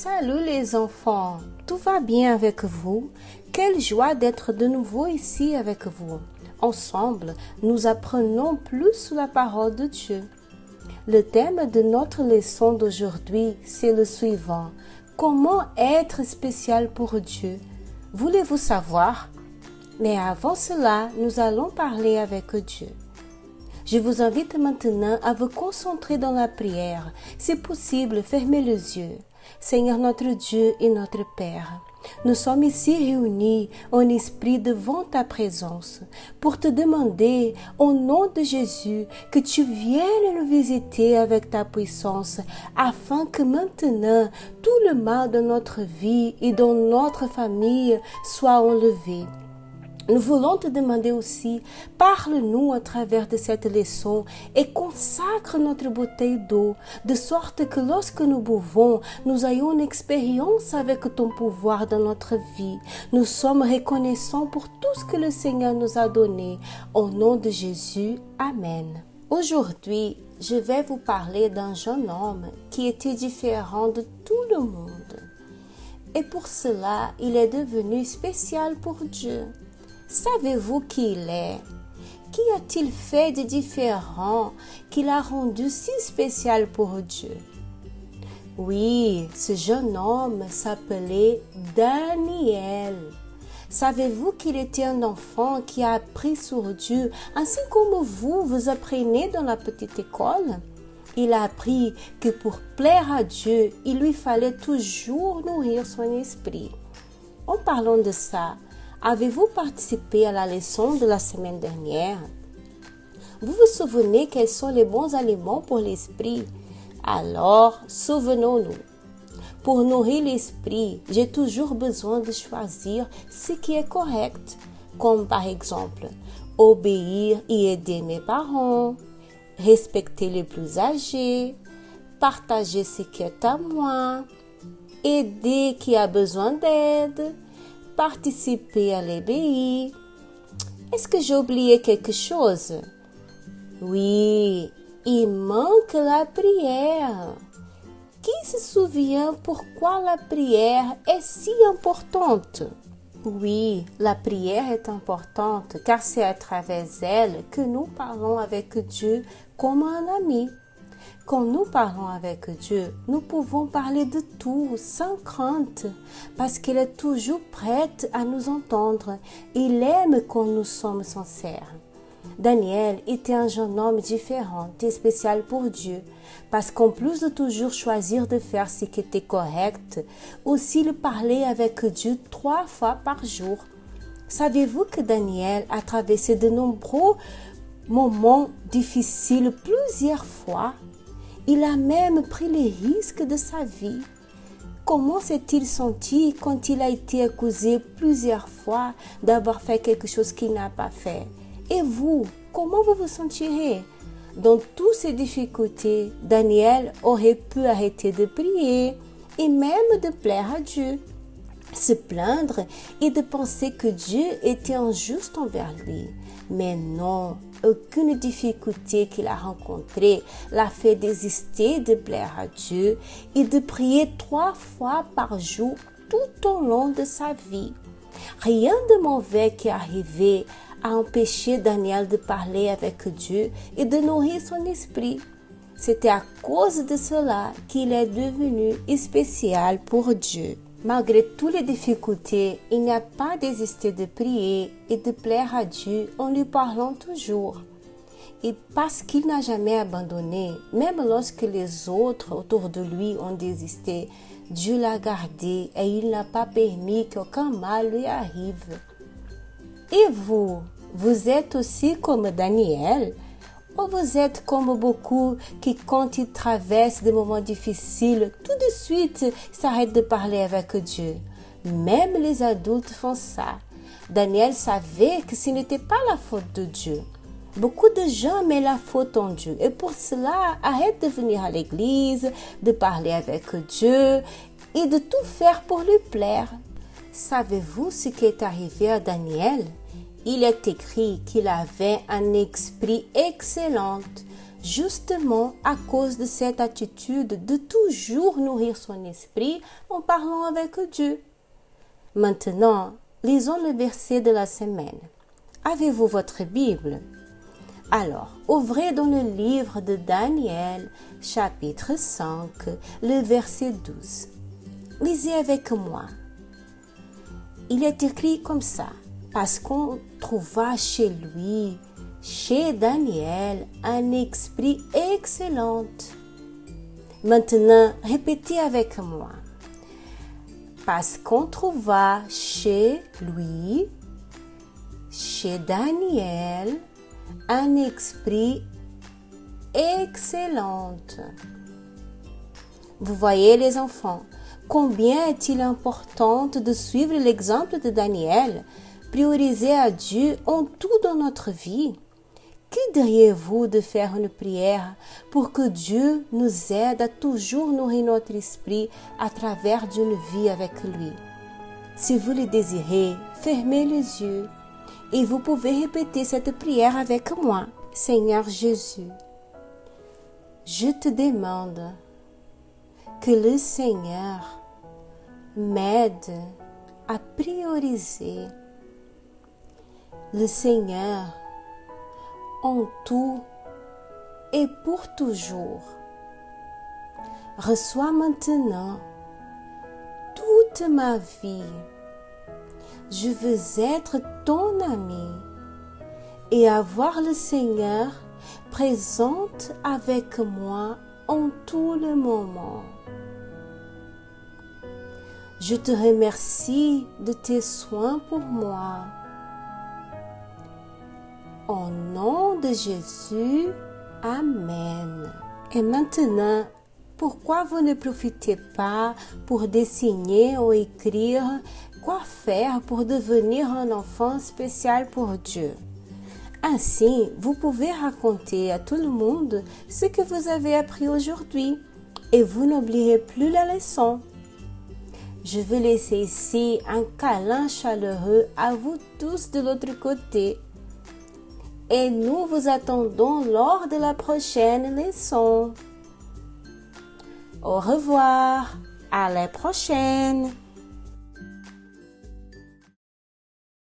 Salut les enfants, tout va bien avec vous? Quelle joie d'être de nouveau ici avec vous. Ensemble, nous apprenons plus sur la parole de Dieu. Le thème de notre leçon d'aujourd'hui, c'est le suivant. Comment être spécial pour Dieu? Voulez-vous savoir? Mais avant cela, nous allons parler avec Dieu. Je vous invite maintenant à vous concentrer dans la prière. Si possible, fermez les yeux. Seigneur notre Dieu et notre Père, nous sommes ici réunis en esprit devant ta présence pour te demander, au nom de Jésus, que tu viennes nous visiter avec ta puissance afin que maintenant tout le mal de notre vie et dans notre famille soit enlevé. Nous voulons te demander aussi, parle-nous à travers de cette leçon et consacre notre bouteille d'eau, de sorte que lorsque nous buvons, nous ayons une expérience avec ton pouvoir dans notre vie. Nous sommes reconnaissants pour tout ce que le Seigneur nous a donné. Au nom de Jésus, Amen. Aujourd'hui, je vais vous parler d'un jeune homme qui était différent de tout le monde. Et pour cela, il est devenu spécial pour Dieu. Savez-vous qui il est? Qu'y a-t-il fait de différent qui l'a rendu si spécial pour Dieu? Oui, ce jeune homme s'appelait Daniel. Savez-vous qu'il était un enfant qui a appris sur Dieu, ainsi comme vous apprenez dans la petite école? Il a appris que pour plaire à Dieu, il lui fallait toujours nourrir son esprit. En parlant de ça, avez-vous participé à la leçon de la semaine dernière? Vous vous souvenez quels sont les bons aliments pour l'esprit? Alors, souvenons-nous. Pour nourrir l'esprit, j'ai toujours besoin de choisir ce qui est correct, comme par exemple, obéir et aider mes parents, respecter les plus âgés, partager ce qui est à moi, aider qui a besoin d'aide, participer à l'ébéi. Est-ce que j'ai oublié quelque chose? Oui, il manque la prière. Qui se souvient pourquoi la prière est si importante? Oui, la prière est importante car c'est à travers elle que nous parlons avec Dieu comme un ami. Quand nous parlons avec Dieu, nous pouvons parler de tout sans crainte parce qu'il est toujours prêt à nous entendre. Il aime quand nous sommes sincères. Daniel était un jeune homme différent et spécial pour Dieu parce qu'en plus de toujours choisir de faire ce qui était correct, aussi il parlait avec Dieu 3 fois par jour. Savez-vous que Daniel a traversé de nombreux moments difficiles plusieurs fois? Il a même pris les risques de sa vie. Comment s'est-il senti quand il a été accusé plusieurs fois d'avoir fait quelque chose qu'il n'a pas fait? Et vous, comment vous vous sentirez? Dans toutes ces difficultés, Daniel aurait pu arrêter de prier et même de plaire à Dieu, se plaindre et de penser que Dieu était injuste envers lui. Mais non, aucune difficulté qu'il a rencontrée l'a fait désister de plaire à Dieu et de prier 3 fois par jour tout au long de sa vie. Rien de mauvais qui est arrivé a empêché Daniel de parler avec Dieu et de nourrir son esprit. C'était à cause de cela qu'il est devenu spécial pour Dieu. Malgré toutes les difficultés, il n'a pas désisté de prier et de plaire à Dieu en lui parlant toujours. Et parce qu'il n'a jamais abandonné, même lorsque les autres autour de lui ont désisté, Dieu l'a gardé et il n'a pas permis qu'aucun mal lui arrive. Et vous, vous êtes aussi comme Daniel? Ou vous êtes comme beaucoup qui, quand ils traversent des moments difficiles, tout de suite s'arrêtent de parler avec Dieu? Même les adultes font ça. Daniel savait que ce n'était pas la faute de Dieu. Beaucoup de gens mettent la faute en Dieu et pour cela arrêtent de venir à l'église, de parler avec Dieu et de tout faire pour lui plaire. Savez-vous ce qui est arrivé à Daniel? Il est écrit qu'il avait un esprit excellent, justement à cause de cette attitude de toujours nourrir son esprit en parlant avec Dieu. Maintenant, lisons le verset de la semaine. Avez-vous votre Bible? Alors, ouvrez dans le livre de Daniel, chapitre 5, le verset 12. Lisez avec moi. Il est écrit comme ça, parce qu'on trouva chez lui, chez Daniel, un esprit excellent. Maintenant, répétez avec moi. Parce qu'on trouva chez lui, chez Daniel, un esprit excellent. Vous voyez les enfants, combien est-il important de suivre l'exemple de Daniel, prioriser à Dieu en tout dans notre vie. Que diriez-vous de faire une prière pour que Dieu nous aide à toujours nourrir notre esprit à travers d'une vie avec lui? Si vous le désirez, fermez les yeux et vous pouvez répéter cette prière avec moi. Seigneur Jésus, je te demande que le Seigneur m'aide à prioriser le Seigneur en tout et pour toujours. Reçois maintenant toute ma vie. Je veux être ton ami et avoir le Seigneur présent avec moi en tout le moment. Je te remercie de tes soins pour moi. Au nom de Jésus, Amen. Et maintenant, pourquoi vous ne profitez pas pour dessiner ou écrire quoi faire pour devenir un enfant spécial pour Dieu? Ainsi, vous pouvez raconter à tout le monde ce que vous avez appris aujourd'hui et vous n'oublierez plus la leçon. Je veux laisser ici un câlin chaleureux à vous tous de l'autre côté. Et nous vous attendons lors de la prochaine leçon. Au revoir, à la prochaine.